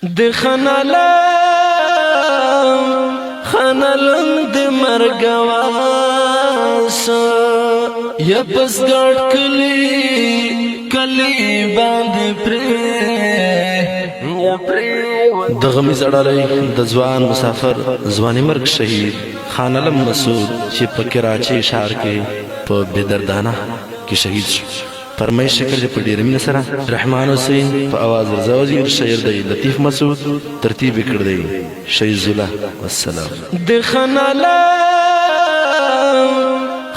د خنالم د مرګواس یا پس ګړ کلی باندې د غمیز اړالۍ د ځوان مسافر ځواني مرګ شهید خانالم مسعود چې په کراچۍ ښار کې په بېدردانه کې شهید شو. فرمایش شکل په ډېره مینه سره رحمان حسین په اواز رضا وزیر، شعر دی لطیف مسعود، ترتیب یې کړی دی شهید زولا. والسلام. د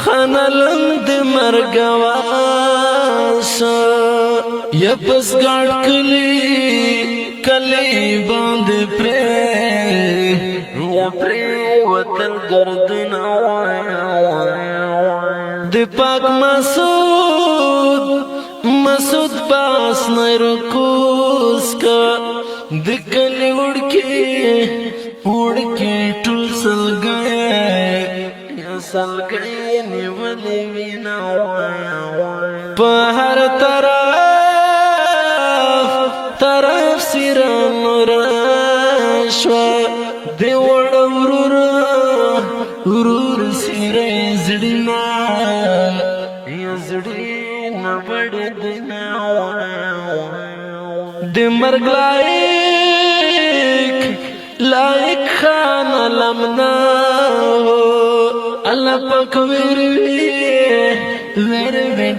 خنالم د مرګواس یا پس ګړ کلی باندې وطن گردنا د پاک مسعود پاس نرکوس کا د کلی وڑکی ټول سلګي نیولې وینا په هر طرف سیران راشوا دی وړ ورور سیرې زړینا وړ دینا د مرګ لایق خان لمنا الله پاک ویروي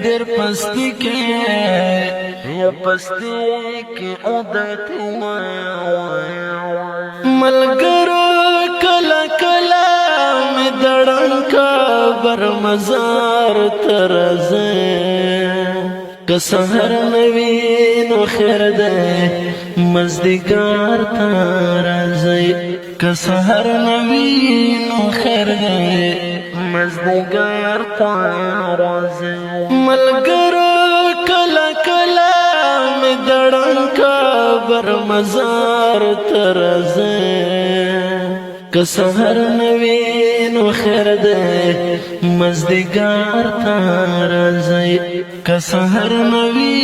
ډېر پستی کې عادت ملګرو کله مې دړنکا بر مزار ترځه که سحر نوی نو خیر ده مزدگار ترځه که سحر نوی نو خیر ده مزدگار ترځه ملګرو کله مې دړنکا بر مزار ترځه که سحر نوی نو خیر ده مزدگار ترځه که سحر نوی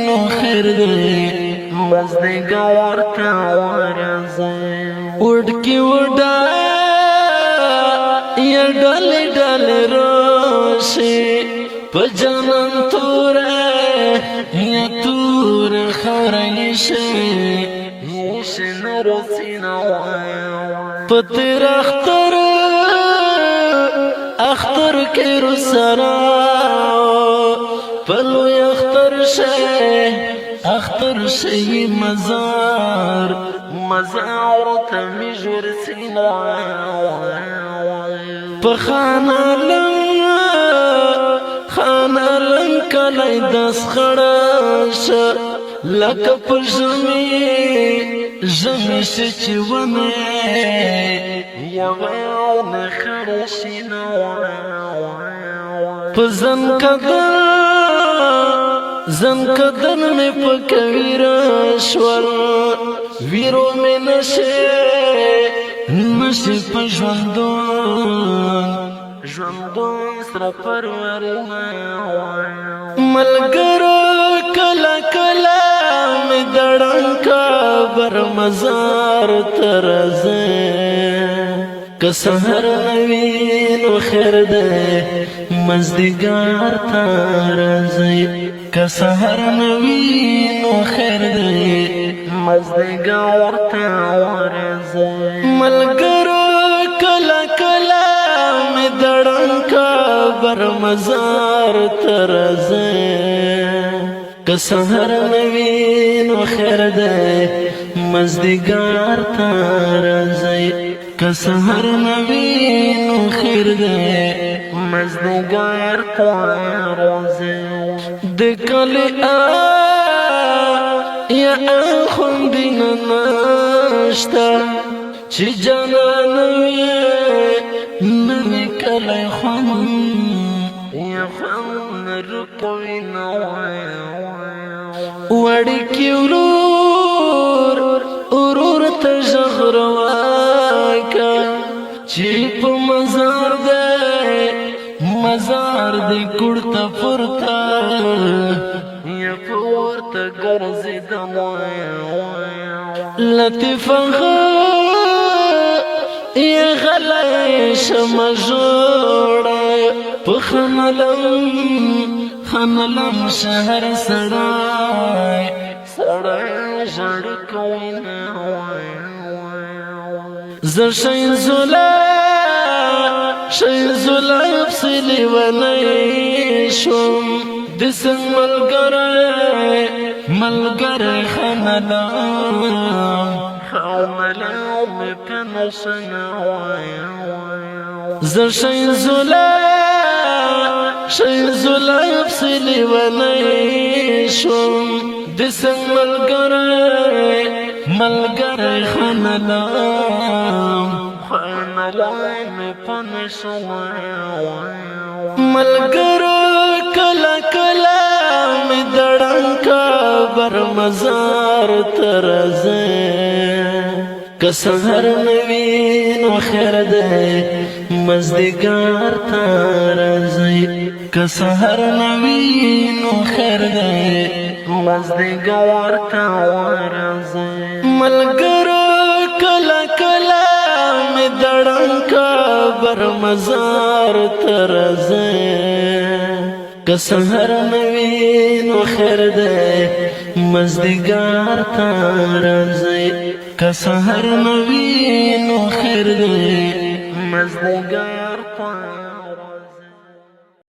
نو خیر ده مزدگار ترځه وډکی وډا یا ډل روشي په جانان تور یا تور خورنشي نرسینا پتر اختر کې رسرا پلو اختر شي مزار تمیجر سینا په خانالم کلی دس خړش لکه په ژمي چې ونه یوه خړشینا په زنکدن مې په کویر شول ویرو مې نشي په ژوندون سره پرورنا ملګرو کله مې دړنکا بر مزار ترځه که سحر نوی نو خیر ده مزدگار ترځه که سحر نوی نو خیر ده مزدگار ترځه ملګرو کله مې دړنکا بر مزار ترځه که سحر نوی نو خیر ده مزدگار ترځه که سحر نوی نو خیر ده مزدگار ترځه د کلی یا خوندین نشتا چې جانان وی نمی کلی خوند رکوی وړی کی ورور ته ژغرواکا چې په مزار دی کړتا پورتا یا پورتا ګرځیدم لطیفه یا غلی شم جوړه په خنلم شهر سړی ژړې کوي نه زه شین زولا پسې لیونی شوم د څنګ ملګری خنلم زه شین زولا پسې لیونی شوم د څنګ ملګری خنلم ملګرو کله کله مې د ړنګ کبر مزار ته راځي که سهار نه وي نو خیر دی مازدیګر ته راځي که سهار نه وي نو خیر دی مازدیګر ته راځي ملګرو کله کله مې د ړنګ کبر مزار ته راځي که سهار نه وي نو خیر دی مازدیګر ته راځي که سهار نه وي نو خیر دی مازدیګر ته